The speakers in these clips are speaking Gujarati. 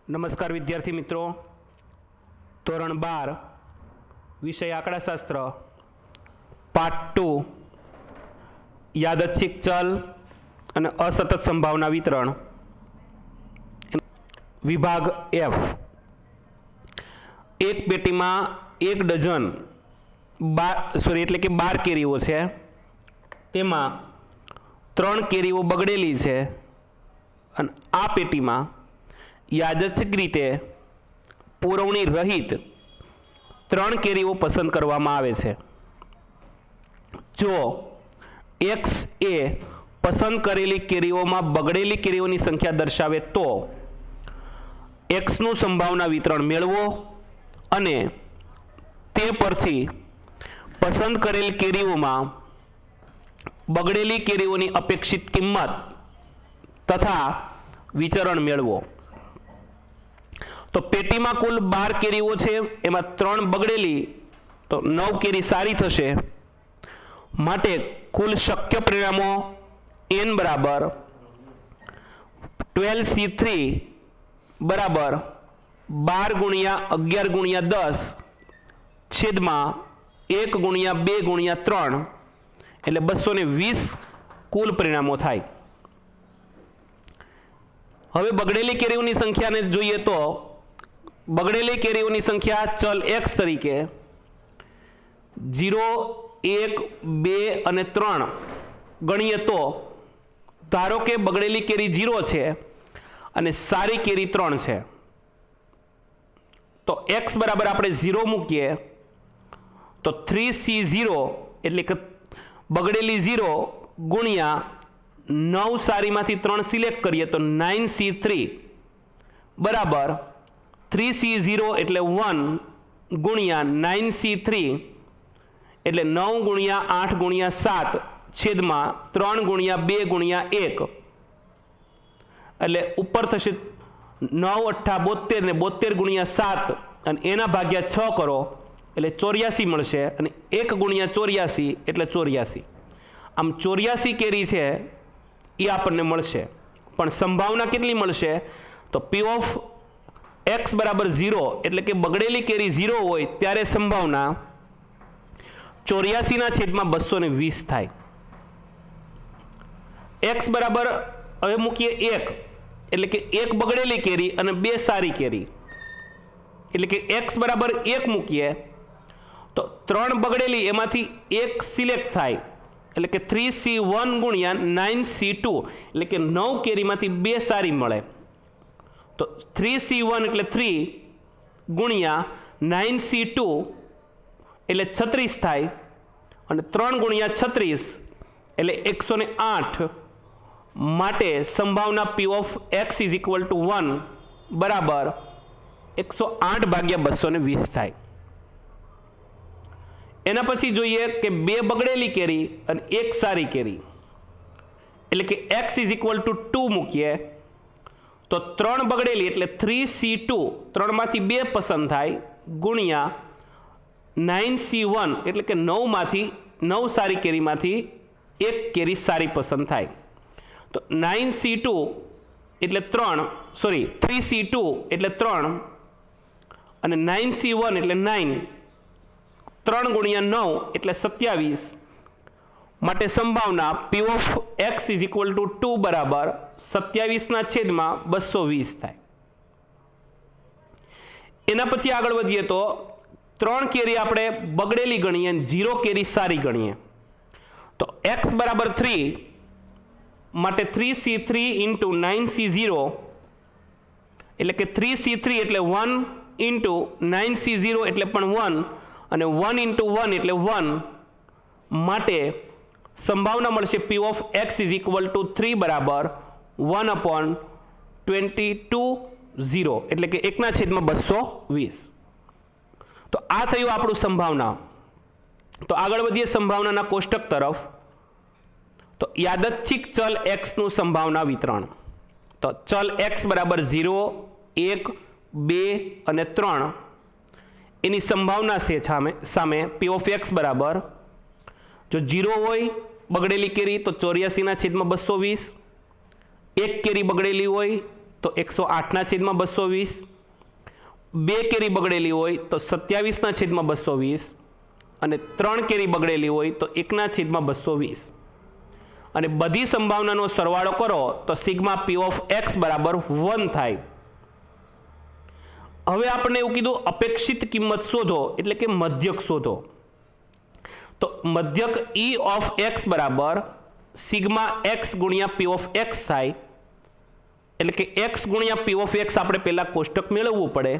નમસ્કાર વિદ્યાર્થી મિત્રો, ધોરણ 12 વિષય આંકડાશાસ્ત્ર પાર્ટ 2 યાદચ્છિક ચલ અને અસતત સંભાવના વિતરણ વિભાગ F। એક પેટીમાં 1 ડઝન 12 કેરીઓ છે, તેમાં 3 કેરીઓ બગડેલી છે અને આ પેટીમાં યાદચ્છિક રીતે પૂરવણી રહિત 3 કેરીઓ પસંદ કરવામાં આવે છે। જો x એ પસંદ કરેલી કેરીઓમાં બગડેલી કેરીઓની સંખ્યા દર્શાવે તો x નું સંભાવના વિતરણ મેળવો અને તે પરથી પસંદ કરેલ કેરીઓમાં બગડેલી કેરીઓની અપેક્ષિત કિંમત તથા વિચરણ મેળવો। તો પેટીમાં કુલ 12 કેરીઓ છે, એમાં 3 બગડેલી, તો 9 કેરી સારી થશે, માટે કુલ શક્ય પરિણામો n બરાબર 12C3 બરાબર 12 ગુણ્યા 11 ગુણ્યા 10 છેદમાં 1 ગુણ્યા 2 ગુણ્યા 3 એટલે 220 કુલ પરિણામો થાય। હવે બગડેલી કેરીઓની સંખ્યાને જોઈએ તો બગડેલી કેરીઓની સંખ્યા ચલ x તરીકે 0, 1, 2 અને 3 ગણીએ તો ધારો કે બગડેલી કેરી 0 છે અને સારી કેરી 3 છે, તો x બરાબર આપણે 0 મૂકીએ તો 3C0 એટલે કે બગડેલી 0 ગુણ્યા 9 સારીમાંથી 3 સિલેક્ટ કરીએ તો 9C3 બરાબર 3C0 એટલે 1 ગુણ્યા 9C3 એટલે 9 ગુણ્યા 8 ગુણ્યા 7 છેદમાં 3 ગુણ્યા 2 ગુણ્યા 1 એટલે ઉપર થશે 9 8 72 ને 72 ગુણ્યા 7 અને એના ભાગ્યા 6 કરો એટલે 84 મળશે અને 1 ગુણ્યા 84 એટલે 84। આમ 84 કેરી છે એ આપણને મળશે, પણ સંભાવના કેટલી મળશે તો P ઓફ x બરાબર 0 એટલે કે બગડેલી કેરી 0 હોય ત્યારે સંભાવના 84 ના છેદમાં 220 થાય। x બરાબર હવે મૂકીએ 1 એટલે કે 1 બગડેલી કેરી અને 2 સારી કેરી, એટલે કે x બરાબર 1 મૂકીએ તો 3 બગડેલી એમાંથી 1 સિલેક્ટ થાય એટલે કે 3C1 ગુણ્યા 9C2 એટલે કે 9 કેરીમાંથી 2 સારી મળે, તો 3C1 એટલે 3 ગુણ્યા 9C2 એટલે 36 થાય અને 3 ગુણ્યા 36 એટલે 108, માટે સંભાવના P of x is equal to 1 બરાબર 108 ભાગ્યા 220 થાય। એના પછી જોઈએ કે 2 બગડેલી કેરી અને 1 સારી કેરી, એટલે કે x ઇઝ ઇક્વલ ટુ 2 મૂકીએ તો 3 બગડેલી એટલે 3C2 3 માંથી 2 પસંદ થાય ગુણ્યા 9C1 એટલે કે 9 માંથી 9 સારી કેરીમાંથી 1 કેરી સારી પસંદ થાય, તો 9C2 એટલે 3C2 એટલે 3 અને 9C1 એટલે 9, 3 ગુણ્યા 9 એટલે 27, માટે સંભાવના P of x is equal to 2 બરાબર 27 ના છેદમાં 220 થાય। એના પછી આગળ વધીએ તો 3 કેરી આપણે બગડેલી ગણીએ, 0 કેરી સારી ગણીએ, તો x બરાબર 3 માટે 3C3 ઇન્ટુ 9C0 એટલે કે 3C3 એટલે 1 ઇન્ટુ 9C0 એટલે પણ 1 અને 1 ઇન્ટુ 1 એટલે 1, માટે સંભાવના મળશે P of x is equal to 3 બરાબર 1/22 એટલે કે 1 ના છેદમાં 220। તો આ થયું આપણું સંભાવના। તો આગળ વધીએ સંભાવનાના કોષ્ટક તરફ। તો યાદચ્છિક ચલ x નું સંભાવના વિતરણ, તો ચલ x બરાબર 0, 1, 2 અને 3 એની સંભાવના છે સામે P ઓફ x બરાબર, જો 0 હોય બગડેલી કેરી તો 84 ના છેદમાં 220, 1 કેરી બગડેલી હોય તો 108/220, 2 કેરી બગડેલી હોય તો 27/220 અને 3 કેરી બગડેલી હોય તો 1/220 અને બધી સંભાવનાનો સરવાળો કરો તો સિગ્મા પી ઓફ એક્સ બરાબર 1 થાય. હવે આપણે એવું કીધું અપેક્ષિત કિંમત શોધો એટલે કે મધ્યક શોધો. તો મધ્યક E ઓફ એક્સ બરાબર સિગ્મા એક્સ ગુણ્યા પી ઓફ એક્સ થાય. એટલે કે એક્સ ગુણ્યા પી ઓફ એક્સ આપણે પહેલાં કોષ્ટક મેળવવું પડે.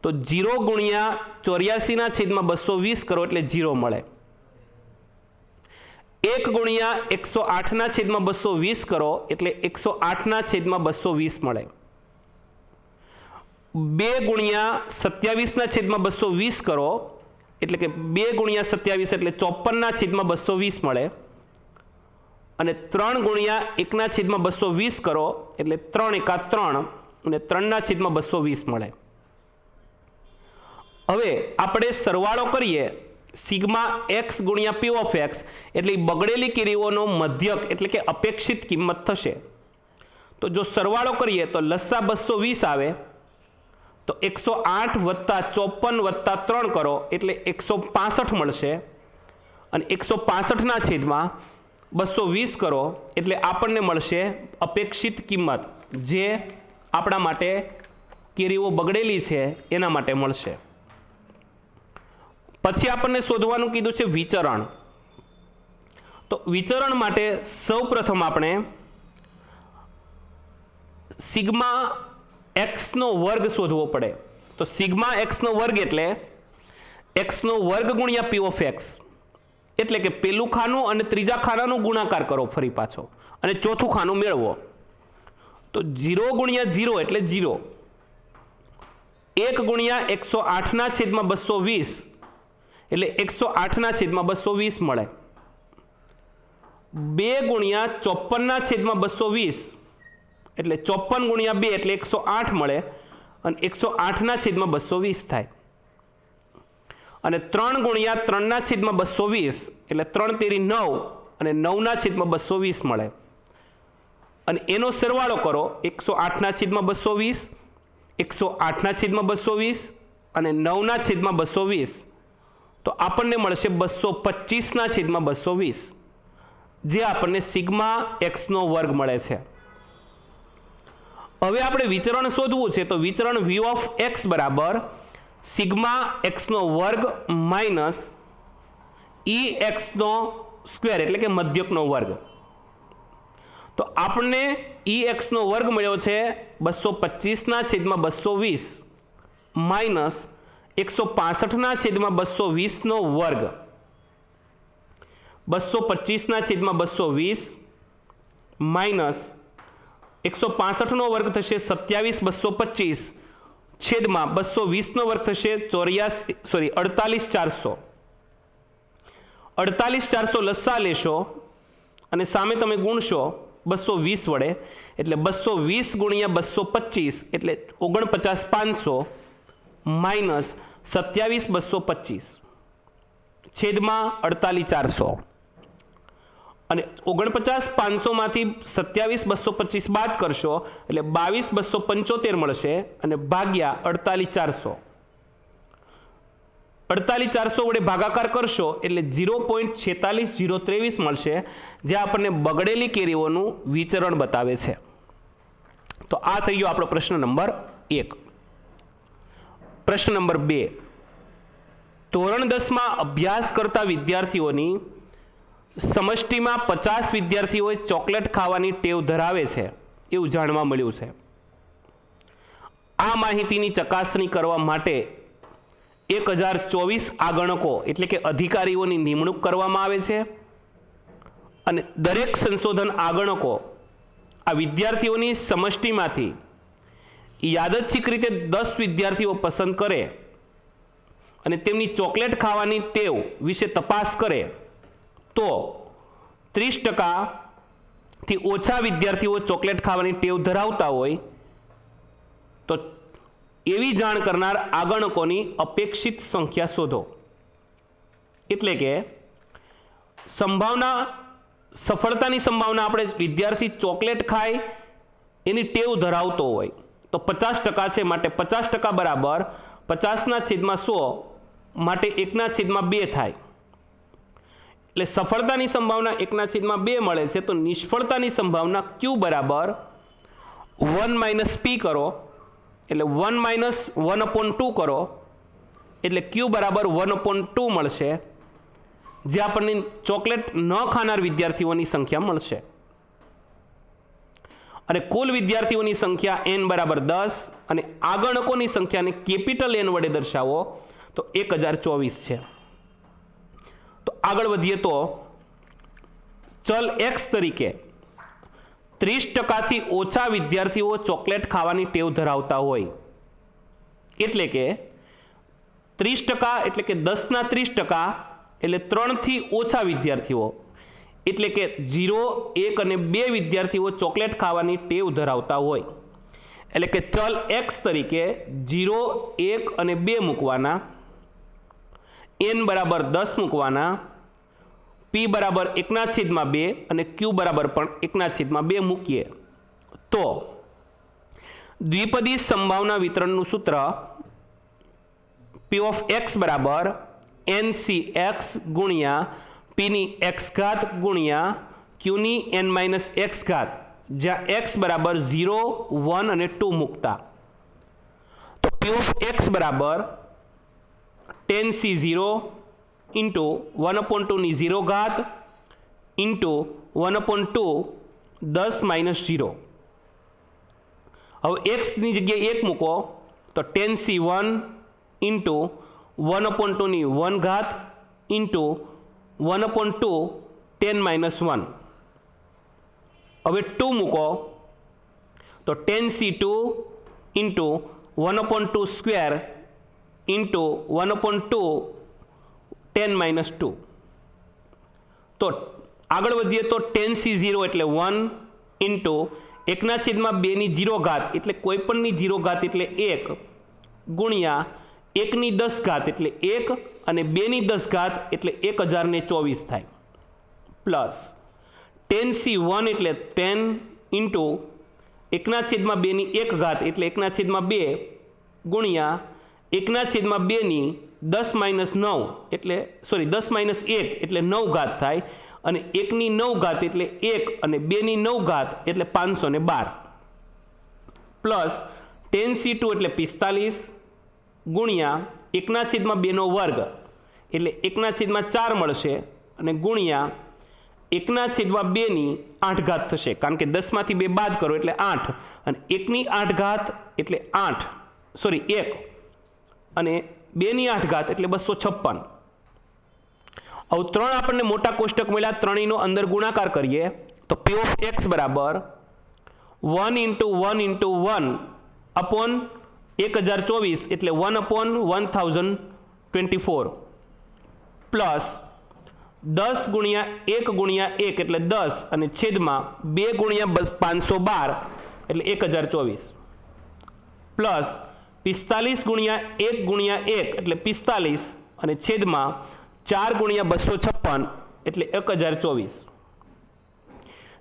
તો 0 ગુણ્યા 84/220 કરો એટલે 0 મળે. 1 ગુણ્યા 108/220 કરો એટલે 108/220 મળે. 2 ગુણ્યા 27/220 કરો એટલે કે 2 ગુણ્યા 27 એટલે 54/220 મળે. અને 3 ગુણ્યા 1/220 કરો એટલે 3 એકા 3 અને 3/220 મળે. હવે આપણે સરવાળો કરીએ સિગ્મા એક્સ ગુણ્યા પી ઓફ એક્સ એટલે બગડેલી કેરીઓનો મધ્યક એટલે કે અપેક્ષિત કિંમત થશે. તો જો સરવાળો કરીએ તો લસા 220 આવે તો 108 + 54 + 3 કરો એટલે 165 મળશે. અને 165/220 કરો એટલે આપણને મળશે અપેક્ષિત કિંમત જે આપણા માટે કેરીઓ બગડેલી છે એના માટે મળશે. પછી આપણને શોધવાનું કીધું છે વિચરણ. તો વિચરણ માટે સૌપ્રથમ આપણે સિગ્મા એક્સનો વર્ગ શોધવો પડે. તો સિગ્મા એક્સનો વર્ગ એટલે એક્સનો વર્ગ ગુણ્યા પી ઓફ એક્સ એટલે કે પહેલું ખાનું અને ત્રીજા ખાનાનું ગુણાકાર કરો ફરી પાછો અને ચોથું ખાનું મેળવો. તો 0 ગુણ્યા 0 એટલે 0. 1 ગુણ્યા 108/220 એટલે 108/220 મળે. 2 ગુણ્યા 54/220 એટલે 54 ગુણ્યા 2 એટલે 108 મળે અને 108/220 થાય. અને 3 ગુણ્યા 3/220 એટલે 3 તેરી 9 અને 9/220 મળે. અને એનો સરવાળો કરો 108/220, 108/220 અને 9/220 તો આપણને મળશે 225/220 જે આપણને સિગ્મા એક્સનો વર્ગ મળે છે. હવે આપણે વિચરણ શોધવું છે. તો વિચરણ વી ઓફ એક્સ બરાબર સિગ્મા એક્સનો વર્ગ માઇનસ ઈ એક્સનો સ્ક્વેર એટલે કે મધ્યકનો વર્ગ. તો આપણને ઈ એક્સનો વર્ગ મળ્યો છે 225/220 માઇનસ 165/220 નો વર્ગ. 225/220 માઇનસ 165 નો વર્ગ થશે 27/225 છેદમાં 220 નો વર્ગ થશે 48,400. 48,400 લસા લેશો અને સામે તમે ગુણશો 220 વડે એટલે 220 ગુણ્યા 225 એટલે 49,500 માઇનસ 27/225 છેદમાં 48,400. અને 49,500 માંથી 27/225 બાદ કરશો એટલે 22,275 મળશે અને ભાગ્યા 48,400. 48,400 વડે ભાગાકાર કરશો એટલે 0.46023 મળશે જે આપણને બગડેલી કેરીઓનું વિચરણ બતાવે છે. તો આ થઈ ગયો આપણો પ્રશ્ન નંબર 1. પ્રશ્ન નંબર 2. ધોરણ 10માં અભ્યાસ કરતા વિદ્યાર્થીઓની સમષ્ટિમાં 50 વિદ્યાર્થીઓએ ચોકલેટ ખાવાની ટેવ ધરાવે છે એવું જાણવા મળ્યું છે. આ માહિતીની ચકાસણી કરવા માટે 1024 આગણકો એટલે કે અધિકારીઓની નિમણૂક કરવામાં આવે છે અને દરેક સંશોધન આગણકો આ વિદ્યાર્થીઓની સમષ્ટિમાંથી યાદચ્છિક રીતે 10 વિદ્યાર્થીઓ પસંદ કરે અને તેમની ચોકલેટ ખાવાની ટેવ વિશે તપાસ કરે તો 30%થી ઓછા વિદ્યાર્થીઓ ચોકલેટ ખાવાની ટેવ ધરાવતા હોય તો એવી જાણ કરનાર આગણકોની અપેક્ષિત સંખ્યા શોધો. એટલે કે સંભાવના સફળતાની સંભાવના આપણે વિદ્યાર્થી ચોકલેટ ખાય એની ટેવ ધરાવતો હોય તો 50% છે, માટે 50% બરાબર 50/100 માટે 1/2 થાય. એટલે સફળતાની સંભાવના 1/2 મળે છે, તો નિષ્ફળતાની સંભાવના Q બરાબર 1 - P કરો એટલે 1 - 1/2 કરો એટલે Q બરાબર 1/2 મળશે, જે આપણને ચોકલેટ ન ખાનાર વિદ્યાર્થીઓની સંખ્યા મળશે. અને કુલ વિદ્યાર્થીઓની સંખ્યા n બરાબર 10 અને આગણકોની સંખ્યાને કેપિટલ N વડે દર્શાવો તો 1024 છે. તો આગળ વધીએ તો ચલ x તરીકે 30%થી ઓછા વિદ્યાર્થીઓ ચોકલેટ ખાવાની ટેવ ધરાવતા હોય, એટલે કે 30% એટલે કે 10/30% એટલે 3થી ઓછા વિદ્યાર્થીઓ, એટલે કે 0, 1 અને 2 વિદ્યાર્થીઓ ચોકલેટ ખાવાની ટેવ ધરાવતા હોય. એટલે કે ચલ x તરીકે 0, 1 અને 2 મૂકવાના, n બરાબર 10 મૂકવાના, p બરાબર 1/2 અને q બરાબર પણ 1/2 મૂકીએ તો દ્વિપદી સંભાવના વિતરણનું સૂત્ર p of x બરાબર ncx ગુણ્યા p ની x ઘાત ગુણ્યા q ની n - x ઘાત, જ્યાં x બરાબર 0, 1 અને 2 મૂકતા તો p of x બરાબર 10c0 ઇન્ટુ 1/2 ની 0 ઘાત ઇન્ટુ 1/2 10 - 0. હવે x ની જગ્યાએ 1 મૂકો તો 10c1 ઇન્ટુ 1/2 ની 1 ઘાત ઇન્ટુ 1/2 10 - 1. હવે 2 મૂકો તો 10c2 ઇન્ટુ 1/2 સ્ક્વેર ઇન્ટુ 1/2 10 - 2. તો આગળ વધીએ તો 10c0 એટલે 1 ઇન્ટુ 1/2 ની 0 ઘાત એટલે કોઈપણની 0 ઘાત એટલે 1 ગુણ્યા 1 ની 10 ઘાત એટલે 1 અને 2 ની 10 ઘાત એટલે 1024 થાય, પ્લસ 10c1 એટલે 10 ઇન્ટુ 1/2 ની 1 ઘાત એટલે 1/2 ગુણ્યા 1/2 ની 10 - 9 એટલે 1 એટલે 9 ઘાત થાય, અને 1 ની 9 ઘાત એટલે 1 અને 2 ની 9 ઘાત એટલે 512, પ્લસ 10c2 એટલે 45 ગુણ્યા 1/2 નો વર્ગ એટલે 1/4 મળશે, અને ગુણ્યા 1/2 ની 8 ઘાત થશે, કારણ કે 10 માંથી 2 બાદ કરો એટલે 8, અને 1 ની 8 ઘાત એટલે 1 અને 2 ની 8 ઘાત એટલે 256. હવે 3 આપણને મોટા કોષ્ટક મળ્યા, 3નો અંદર ગુણાકાર કરીએ તો p of x બરાબર 1 × 1 × 1 અપોન 1024 એટલે 1/1024 પ્લસ 10 × 1 × 1 એટલે 10 અને છેદમાં 2 × 512 એટલે 1024 પ્લસ 45 × 1 × 1 એટલે 45 અને છેદમાં 4 × 256 એટલે 1024.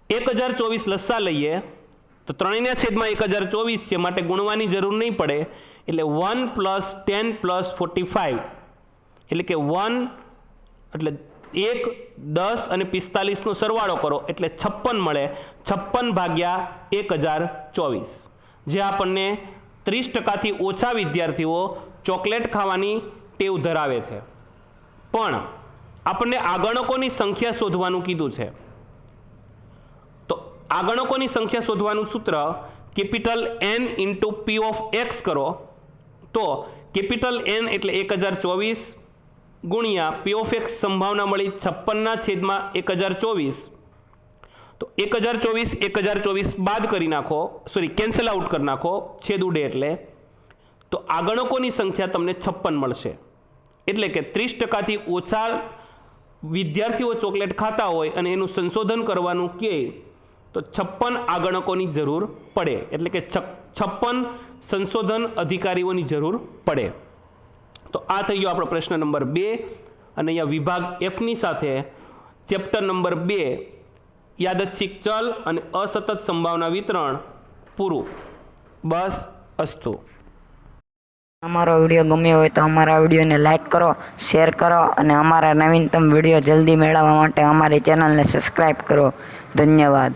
1024 લસા લઈએ તો 3 છેદમાં 1024 છે, માટે ગુણવાની જરૂર નહીં પડે, એટલે 1 + 10 + 45 એટલે કે 1 એટલે 1, 10 અને 45નો સરવાળો કરો એટલે 56 મળે, 56/1024, જે આપણને 30%થી ઓછા વિદ્યાર્થીઓ ચોકલેટ ખાવાની ટેવ ધરાવે છે. પણ આપણને આગણકોની સંખ્યા શોધવાનું કીધું છે, તો આગણકોની સંખ્યા શોધવાનું સૂત્ર capital N × P of x કરો તો કેપિટલ N એટલે 1024 ગુણ્યા P of x સંભાવના મળી 56/1024, તો 1024 બાદ કરી નાખો, કેન્સલ આઉટ કરી નાખો, છેદ ઉડે એટલે, તો આગણકોની સંખ્યા તમને 56 મળશે. એટલે કે 30%થી ઓછા વિદ્યાર્થીઓ ચોકલેટ ખાતા હોય અને એનું સંશોધન કરવાનું કહે તો 56 આગણકોની જરૂર પડે, એટલે કે 56 સંશોધન અધિકારીઓની જરૂર પડે. તો આ થઈ ગયો આપણો પ્રશ્ન નંબર 2, અને અહીંયા વિભાગ Fની સાથે ચેપ્ટર નંબર 2 યાદચ્છિક ચલ અને અસતત સંભાવના વિતરણ પૂરું. બસ અસ્તુ. અમારો વિડીયો ગમ્યો હોય તો અમારા વિડીયોને લાઈક કરો, શેર કરો અને અમારા નવીનતમ વિડીયો જલ્દી મેળવવા માટે અમારી ચેનલને સબસ્ક્રાઈબ કરો. ધન્યવાદ.